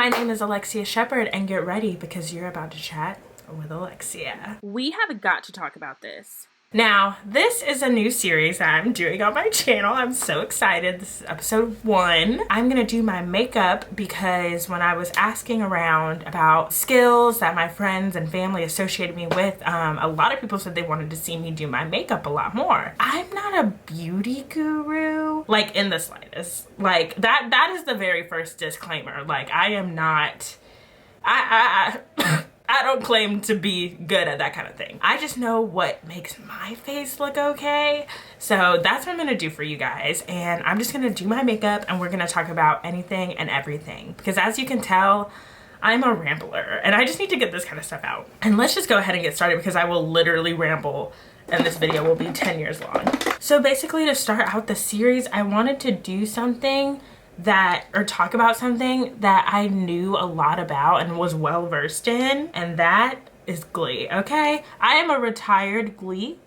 My name is Alexia Shepherd, and get ready because you're about to chat with Alexia. We have got to talk about this. Now, this is a new series that I'm doing on my channel. I'm so excited. This is episode 1. I'm gonna do my makeup because when I was asking around about skills that my friends and family associated me with, a lot of people said they wanted to see me do my makeup a lot more. I'm not a beauty guru, like in the slightest. Like that is the very first disclaimer. Like I am not, I don't claim to be good at that kind of thing. I just know what makes my face look okay. So that's what I'm gonna do for you guys. And I'm just gonna do my makeup and we're gonna talk about anything and everything. Because as you can tell, I'm a rambler and I just need to get this kind of stuff out. And let's just go ahead and get started because I will literally ramble and this video will be 10 years long. So basically to start out the series, I wanted to do something or talk about something that I knew a lot about and was well versed in, and that is Glee, okay? I am a retired Glee.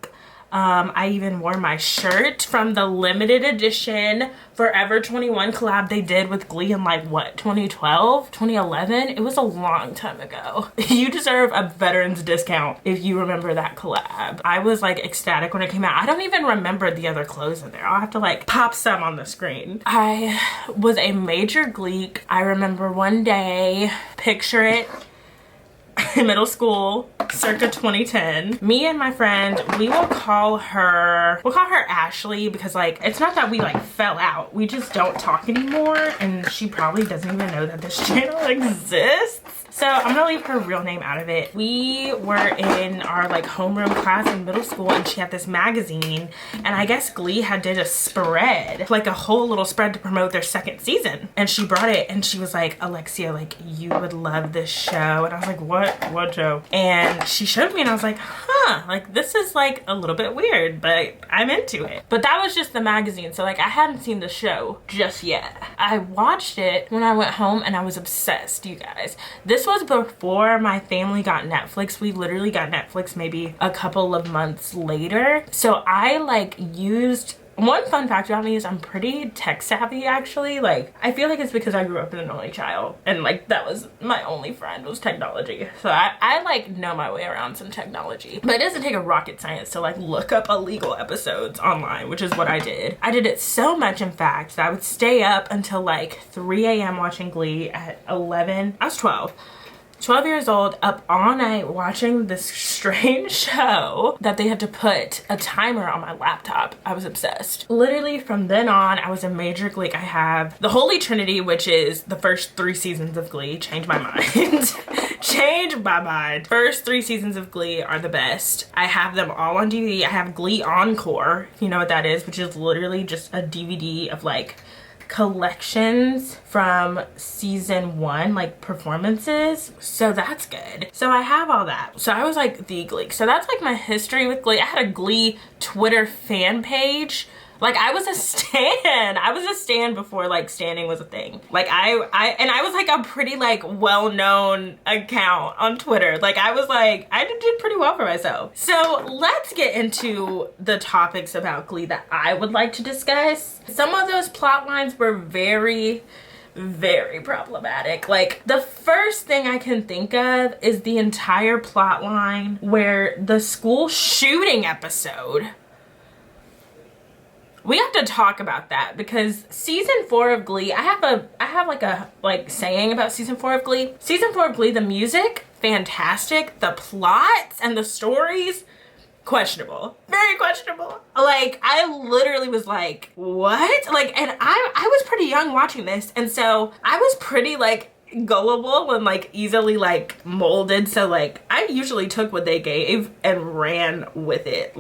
I even wore my shirt from the limited edition Forever 21 collab they did with Glee in like what, 2012, 2011? It was a long time ago. You deserve a veteran's discount if you remember that collab. I was like ecstatic when it came out. I don't even remember the other clothes in there. I'll have to like pop some on the screen. I was a major Glee. I remember one day, picture it, in middle school, circa 2010, me and my friend, we'll call her Ashley because like it's not that we like fell out, we just don't talk anymore, and she probably doesn't even know that this channel exists. So I'm gonna leave her real name out of it. We were in our like homeroom class in middle school and she had this magazine, and I guess Glee had did a spread, like a whole little spread to promote their second season. And she brought it and she was like, Alexia, like you would love this show. And I was like, what show? And she showed me and I was like, huh, like this is like a little bit weird, but I'm into it. But that was just the magazine. So like I hadn't seen the show just yet. I watched it when I went home and I was obsessed, you guys. This was before my family got Netflix. We literally got Netflix maybe a couple of months later. So I like used, one fun fact about me is I'm pretty tech savvy actually. Like I feel like it's because I grew up as an only child and like that was my only friend was technology. So I like know my way around some technology, but it doesn't take a rocket science to like look up illegal episodes online, which is what I did. I did it so much in fact that I would stay up until like 3 a.m. watching Glee at 11. I was 12 years old, up all night watching this strange show that they had to put a timer on my laptop. I was obsessed. Literally from then on, I was a major Glee. I have the Holy Trinity, which is the first 3 seasons of Glee. Changed my mind. Changed my mind. First 3 seasons of Glee are the best. I have them all on DVD. I have Glee Encore, if you know what that is, which is literally just a DVD of like collections from season 1, like performances. So that's good. So I have all that. So I was like the Glee. So that's like my history with Glee. I had a Glee Twitter fan page. Like I was a stan. I was a stan before like standing was a thing. Like I was like a pretty like well-known account on Twitter. Like I was like, I did pretty well for myself. So let's get into the topics about Glee that I would like to discuss. Some of those plot lines were very problematic. Like the first thing I can think of is the entire plot line where the school shooting episode. We have to talk about that because season 4 of Glee, I have like a saying about season 4 of Glee. Season 4 of Glee, the music, fantastic. The plots and the stories, questionable. Very questionable. Like I literally was like, what? Like, and I was pretty young watching this, and so I was pretty like gullible and like easily like molded. So like I usually took what they gave and ran with it.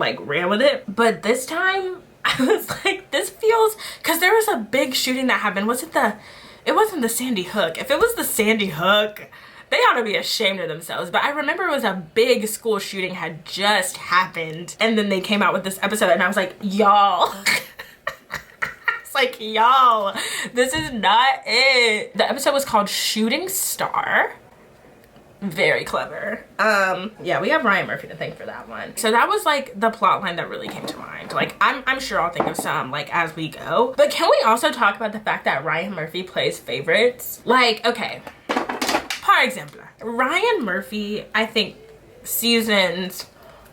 But this time I was like, this feels, because there was a big shooting that happened. It wasn't the Sandy Hook. If it was the Sandy Hook, they ought to be ashamed of themselves. But I remember it was a big school shooting had just happened. And then they came out with this episode and I was like, y'all. It's like, y'all, this is not it. The episode was called Shooting Star. Very clever. Yeah, we have Ryan Murphy to thank for that one. So that was like the plot line that really came to mind. Like I'm sure I'll think of some like as we go. But can we also talk about the fact that Ryan Murphy plays favorites? Like, okay, par exemple. Ryan Murphy, I think seasons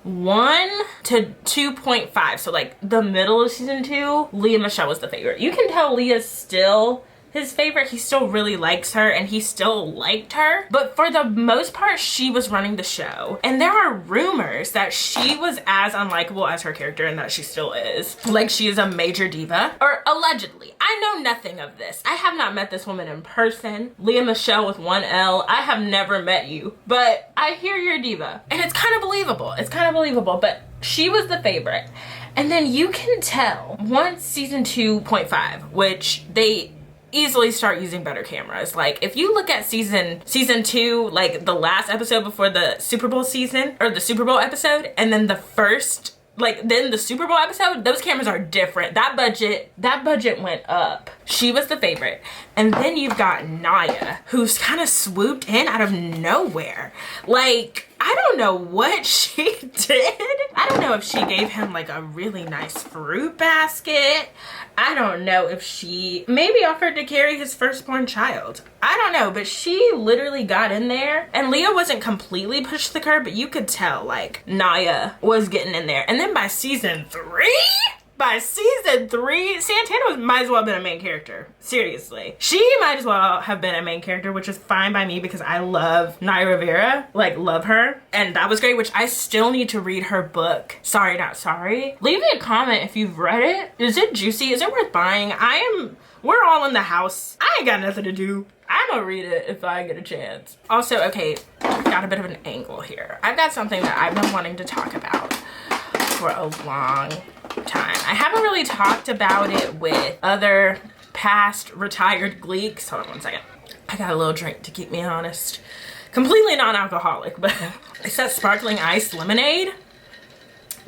1 to 2.5, so like the middle of season 2, Leah Michelle was the favorite. You can tell Leah's still his favorite. He still really likes her and he still liked her, but for the most part she was running the show, and there are rumors that she was as unlikable as her character and that she still is. Like, she is a major diva, or allegedly. I know nothing of this. I have not met this woman in person. Leah Michelle with 1 L. I have never met you, but I hear you're a diva and it's kind of believable. It's kind of believable, but she was the favorite. And then you can tell once season 2.5, which they easily start using better cameras. Like, if you look at season 2, like the last episode before the Super Bowl season, or the Super Bowl episode, and then the first, like, then the Super Bowl episode, those cameras are different. That budget went up. She was the favorite. And then you've got Naya, who's kind of swooped in out of nowhere. Like, I don't know what she did. I don't know if she gave him like a really nice fruit basket. I don't know if she maybe offered to carry his firstborn child. I don't know, but she literally got in there, and Leah wasn't completely pushed to the curb, but you could tell like Naya was getting in there. And then by season 3, Santana might as well have been a main character. Seriously. She might as well have been a main character, which is fine by me because I love Naya Rivera. Like, love her. And that was great, which I still need to read her book, Sorry Not Sorry. Leave me a comment if you've read it. Is it juicy? Is it worth buying? We're all in the house. I ain't got nothing to do. I'm gonna read it if I get a chance. Also, okay, got a bit of an angle here. I've got something that I've been wanting to talk about for a long time. I haven't really talked about it with other past retired gleeks. Hold on one second. I got a little drink to keep me honest. Completely non-alcoholic, but it's that sparkling ice lemonade.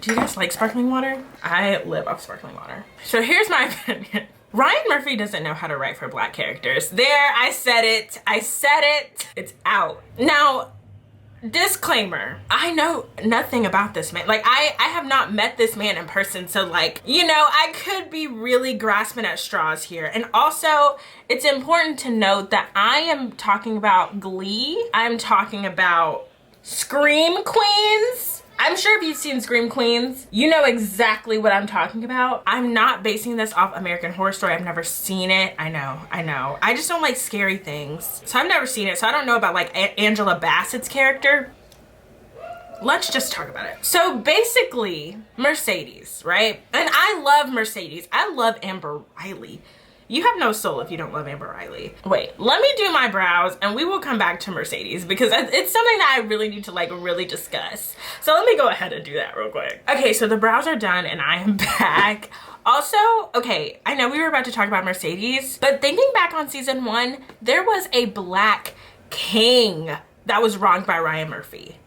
Do you guys like sparkling water? I live off sparkling water. So here's my opinion. Ryan Murphy doesn't know how to write for Black characters. There, I said it. I said it. It's out. Now, disclaimer, I know nothing about this man. Like, I have not met this man in person, so like, you know, I could be really grasping at straws here. And also, it's important to note that I am talking about Glee. I'm talking about Scream Queens. I'm sure if you've seen Scream Queens, you know exactly what I'm talking about. I'm not basing this off American Horror Story. I've never seen it. I know. I just don't like scary things. So I've never seen it. So I don't know about like Angela Bassett's character. Let's just talk about it. So basically, Mercedes, right? And I love Mercedes. I love Amber Riley. You have no soul if you don't love Amber Riley. Wait, let me do my brows and we will come back to Mercedes because it's something that I really need to like really discuss. So let me go ahead and do that real quick. Okay, so the brows are done and I am back. Also, okay, I know we were about to talk about Mercedes, but thinking back on season 1, there was a Black king that was wronged by Ryan Murphy.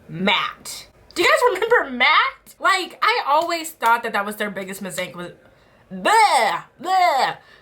Matt. Do you guys remember Matt? Like, I always thought that was their biggest mistake was bleh.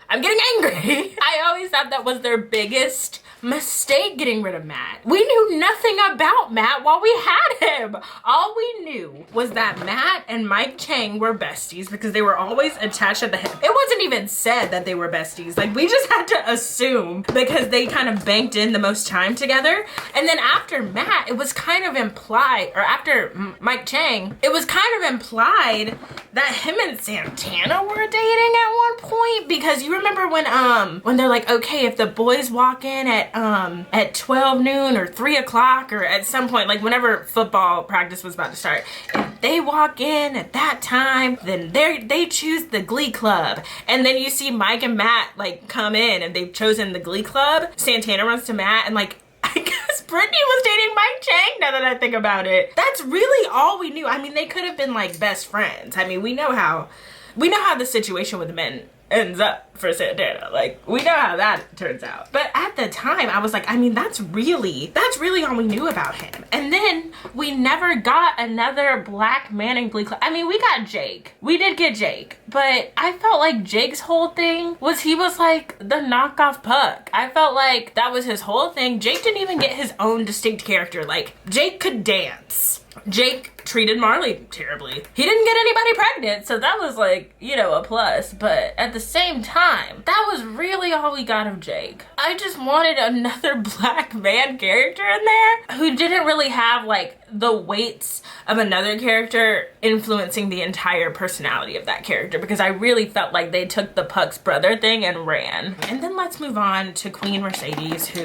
I'm getting angry. I always thought that was their biggest mistake, getting rid of Matt. We knew nothing about Matt while we had him. All we knew was that Matt and Mike Chang were besties because they were always attached at the hip. It wasn't even said that they were besties. Like, we just had to assume because they kind of banked in the most time together. And then after Matt, it was kind of implied, or after Mike Chang, it was kind of implied that him and Santana were dating at one point, because you remember when they're like, okay, if the boys walk in at 12 noon or 3 o'clock or at some point, like whenever football practice was about to start, if they walk in at that time, then they choose the Glee Club. And then you see Mike and Matt like come in and they've chosen the Glee Club. Santana runs to Matt and like, I guess Brittany was dating Mike Chang, now that I think about it. That's really all we knew. I mean, they could have been like best friends. I mean, we know how the situation with men ends up for Santana. Like, we know how that turns out. But at the time, I was like, I mean, that's really all we knew about him. And then we never got another Black man in Glee Club. I mean, we got Jake. We did get Jake. But I felt like Jake's whole thing was he was like the knockoff Puck. I felt like that was his whole thing. Jake didn't even get his own distinct character. Like, Jake could dance. Jake treated Marley terribly. He didn't get anybody pregnant, so that was like, you know, a plus. But at the same time, time. That was really all we got of Jake. I just wanted another black man character in there who didn't really have like the weights of another character influencing the entire personality of that character, because I really felt like they took the Puck's brother thing and ran. And then let's move on to Queen Mercedes, who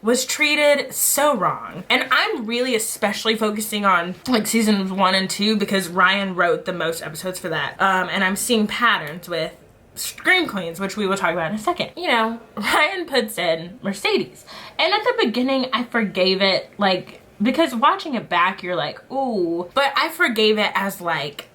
was treated so wrong. And I'm really especially focusing on like seasons 1 and 2 because Ryan wrote the most episodes for that. And I'm seeing patterns with Scream Queens, which we will talk about in a second. You know, Ryan puts in Mercedes. And at the beginning, I forgave it, like, because watching it back, you're like, ooh. But I forgave it as like,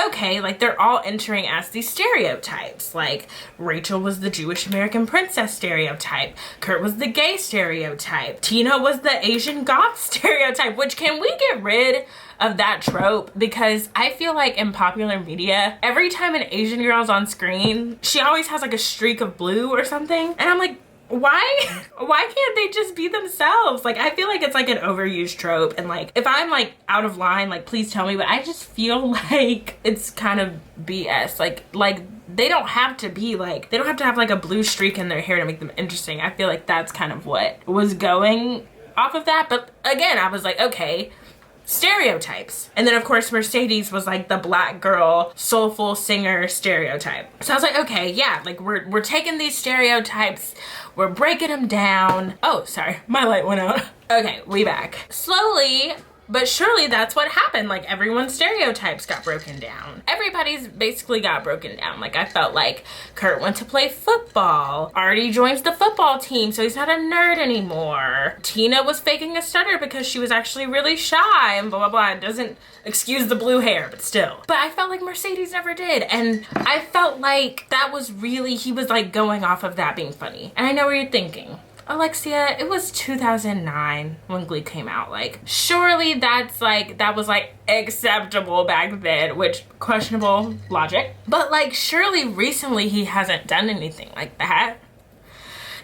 okay, like they're all entering as these stereotypes. Like Rachel was the Jewish American princess stereotype. Kurt was the gay stereotype. Tina was the Asian goth stereotype, which can we get rid of that trope? Because I feel like in popular media, every time an Asian girl's on screen, she always has like a streak of blue or something. And I'm like, why can't they just be themselves? Like, I feel like it's like an overused trope, and like if I'm like out of line, like please tell me, but I just feel like it's kind of BS. Like they don't have to be like, they don't have to have like a blue streak in their hair to make them interesting. I feel like that's kind of what was going off of that. But again, I was like, okay, stereotypes. And then of course Mercedes was like the black girl soulful singer stereotype. So I was like, okay, yeah, like we're taking these stereotypes, we're breaking them down. Oh, sorry, my light went out. Okay, we back. Slowly but surely that's what happened. Like everyone's stereotypes got broken down. Everybody's basically got broken down. Like I felt like Kurt went to play football. Artie joins the football team, so he's not a nerd anymore. Tina was faking a stutter because she was actually really shy and blah, blah, blah. It doesn't excuse the blue hair, but still. But I felt like Mercedes never did. And I felt like that was really, he was like going off of that being funny. And I know what you're thinking. Alexia, it was 2009 when Glee came out. Like, surely that's like, that was like acceptable back then, which questionable logic. But like, surely recently he hasn't done anything like that.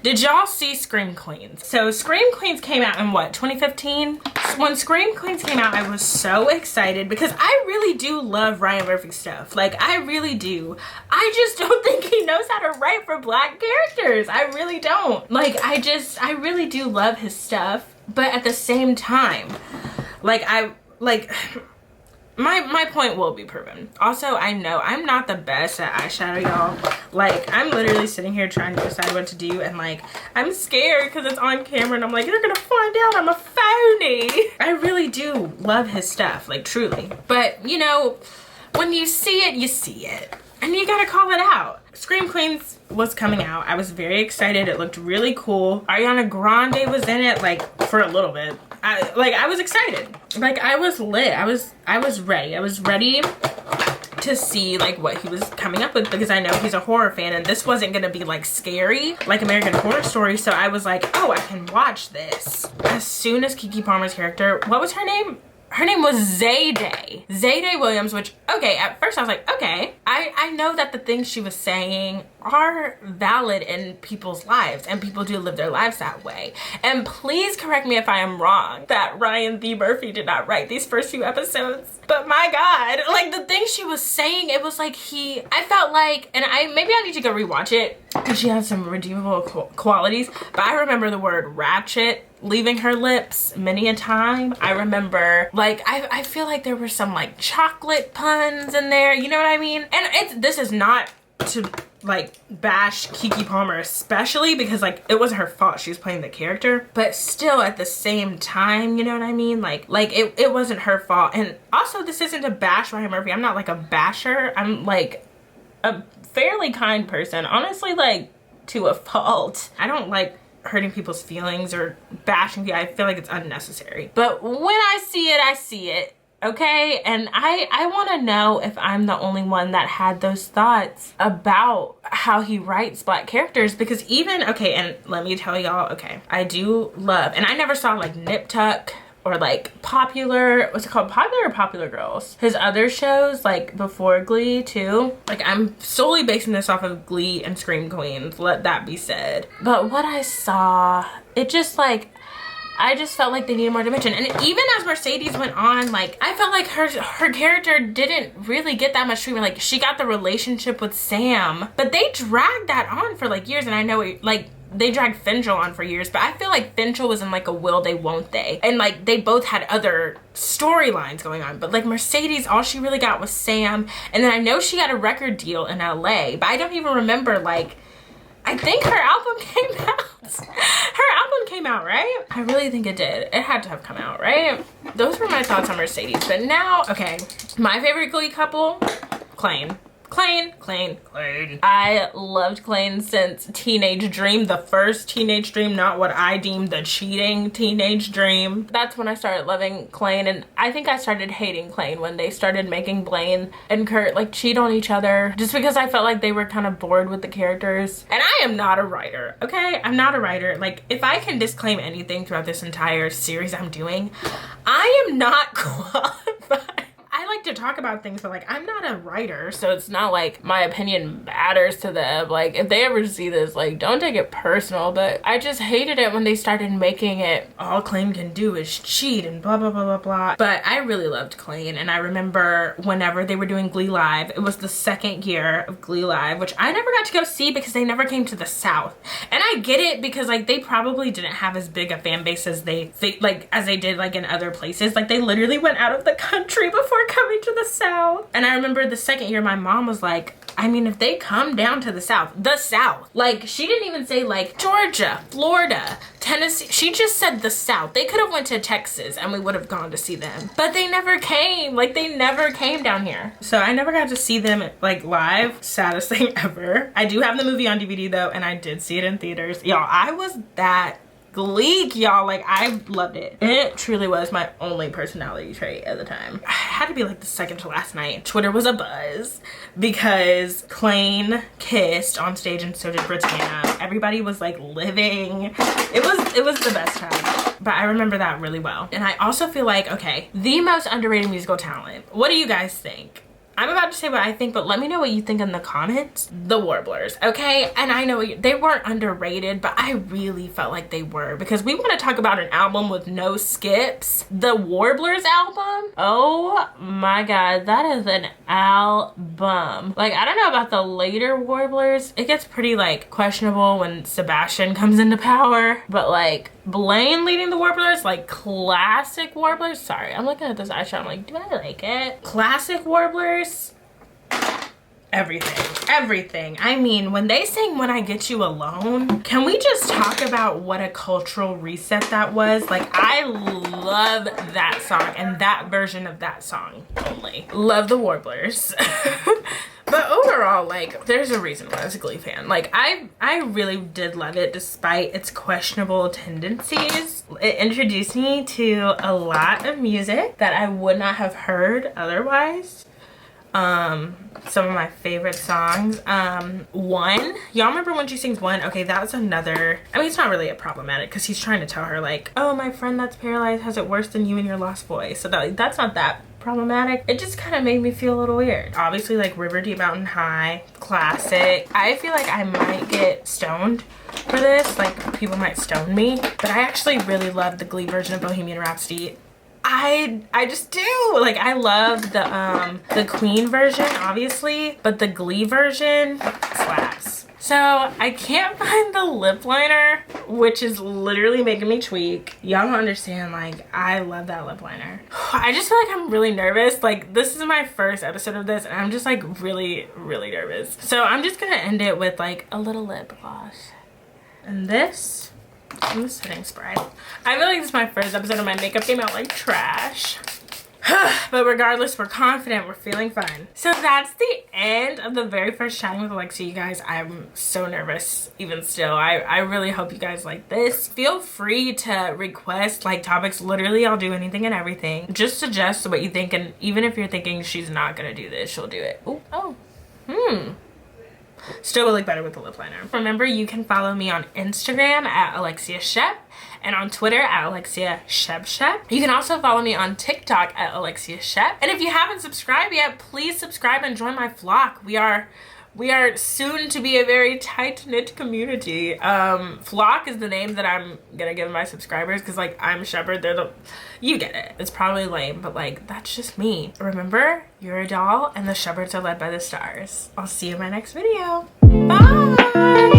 Did y'all see Scream Queens? So Scream Queens came out in what, 2015? When Scream Queens came out, I was so excited because I really do love Ryan Murphy stuff. Like, I really do. I just don't think he knows how to write for black characters. I really don't. Like, I really do love his stuff. But at the same time, my point will be proven. Also, I know I'm not the best at eyeshadow, y'all. Like, I'm literally sitting here trying to decide what to do, and like, I'm scared because it's on camera, and I'm like, they're gonna find out I'm a phony. I really do love his stuff, like, truly. But, you know, when you see it, you see it. And you gotta call it out. Scream Queens was coming out. I was very excited. It looked really cool. Ariana Grande was in it, like, for a little bit. I was excited. Like, I was lit. I was ready. I was ready to see like what he was coming up with, because I know he's a horror fan and this wasn't gonna be like scary like American Horror Story. So I was like, oh, I can watch this. As soon as Keke Palmer's character, what was her name? Her name was Zayday Williams, which, okay, at first I was like, okay, I know that the things she was saying are valid in people's lives, and people do live their lives that way. And please correct me if I am wrong that Ryan the Murphy did not write these first few episodes. But my God, like the things she was saying, it was like I felt like, and maybe I need to go rewatch it because she has some redeemable qualities, but I remember the word ratchet leaving her lips many a time. I remember, like, I feel like there were some like chocolate puns in there, you know what I mean? And this is not to like bash Keke Palmer especially, because like it wasn't her fault, she was playing the character, but still at the same time, you know what I mean? Like it wasn't her fault. And also, this isn't to bash Ryan Murphy. I'm not like a basher. I'm like a fairly kind person, honestly, like to a fault. I don't like hurting people's feelings or bashing people. I feel like it's unnecessary. But when I see it, I see it. Okay, and I want to know if I'm the only one that had those thoughts about how he writes black characters, because even, okay, and let me tell y'all, okay, I do love, and I never saw like Nip Tuck or like Popular, what's it called, Popular or Popular Girls? His other shows, like before Glee too. Like, I'm solely basing this off of Glee and Scream Queens, let that be said. But what I saw, it just like, I just felt like they needed more dimension. And even as Mercedes went on, like, I felt like her character didn't really get that much treatment. Like, she got the relationship with Sam, but they dragged that on for like years. And I know it, like, they dragged Finchel on for years, but I feel like Finchel was in like a will they won't they, and like they both had other storylines going on. But like Mercedes, all she really got was Sam, and then I know she got a record deal in LA, but I don't even remember, like, I think her album came out. Her album came out, right? I really think it did. It had to have come out, right? Those were my thoughts on Mercedes. But now, okay, my favorite Glee couple, Klaine. Klaine. I loved Klaine since Teenage Dream, the first Teenage Dream, not what I deemed the cheating Teenage Dream. That's when I started loving Klaine, and I think I started hating Klaine when they started making Blaine and Kurt like cheat on each other, just because I felt like they were kind of bored with the characters. And I am not a writer, okay? I'm not a writer. Like, if I can disclaim anything throughout this entire series I'm doing, I am not qualified. I like to talk about things, but like, I'm not a writer, so it's not like my opinion matters to them. Like, if they ever see this, like, don't take it personal. But I just hated it when they started making it all Klaine can do is cheat and blah blah blah blah blah. But I really loved Klaine, and I remember whenever they were doing Glee Live, it was the second year of Glee Live, which I never got to go see because they never came to the South. And I get it, because like they probably didn't have as big a fan base as they did like in other places. Like, they literally went out of the country before coming to the South. And I remember the second year my mom was like, I mean, if they come down to the South, like, she didn't even say like Georgia, Florida, Tennessee. She just said the South. They could have went to Texas and we would have gone to see them, but they never came. Like, they never came down here. So I never got to see them like live. Saddest thing ever. I do have the movie on DVD though, and I did see it in theaters. Y'all, I was that Gleek, y'all. Like, I loved it. It truly was my only personality trait at the time. I had to be like the second to last night. Twitter was a buzz because Klaine kissed on stage and so did Britannia. Everybody was like living. It was the best time. But I remember that really well. And I also feel like, okay, the most underrated musical talent. What do you guys think? I'm about to say what I think, but let me know what you think in the comments. The Warblers, okay? And I know they weren't underrated, but I really felt like they were, because we want to talk about an album with no skips. The Warblers album, oh my god, that is an album. Like, I don't know about the later Warblers. It gets pretty like questionable when Sebastian comes into power, but like Blaine leading the Warblers, like classic Warblers. Sorry, I'm looking at this eyeshadow, I'm like, do I like it? Classic Warblers, everything. I mean, when they sing When I Get You Alone, can we just talk about what a cultural reset that was? Like, I love that song and that version of that song only. Love the Warblers. But overall, like, there's a reason why I was a Glee fan. Like, I really did love it despite its questionable tendencies. It introduced me to a lot of music that I would not have heard otherwise. Some of my favorite songs. One, y'all remember when she sings One? Okay, that was another, I mean, it's not really a problematic because he's trying to tell her like, oh, my friend that's paralyzed has it worse than you and your lost voice. So that's not that problematic. It just kind of made me feel a little weird. Obviously, like River Deep Mountain High, classic. I feel like I might get stoned for this, like people might stone me, but I actually really love the Glee version of Bohemian Rhapsody. I just do. Like, I love the Queen version, obviously, but the Glee version slaps. So I can't find the lip liner, which is literally making me tweak. Y'all don't understand, like, I love that lip liner. I just feel like I'm really nervous. Like, this is my first episode of this and I'm just like really nervous. So I'm just gonna end it with like a little lip gloss. And this is the setting spray. I feel like this is my first episode and my makeup came out like trash. But regardless, we're confident, we're feeling fine. So that's the end of the very first chatting with Lexi, you guys. I'm so nervous even still. I really hope you guys like this. Feel free to request like topics. Literally, I'll do anything and everything. Just suggest what you think, and even if you're thinking she's not gonna do this, she'll do it. Still will look better with the lip liner. Remember, you can follow me on Instagram at Alexia Shep and on Twitter at Alexia Shep. You can also follow me on TikTok at Alexia Shep. And if you haven't subscribed yet, please subscribe and join my flock. We are We are soon to be a very tight-knit community. Flock is the name that I'm gonna give my subscribers because like I'm Shepherd, they're the, you get it. It's probably lame, but like that's just me. Remember, you're a doll and the shepherds are led by the stars. I'll see you in my next video. Bye!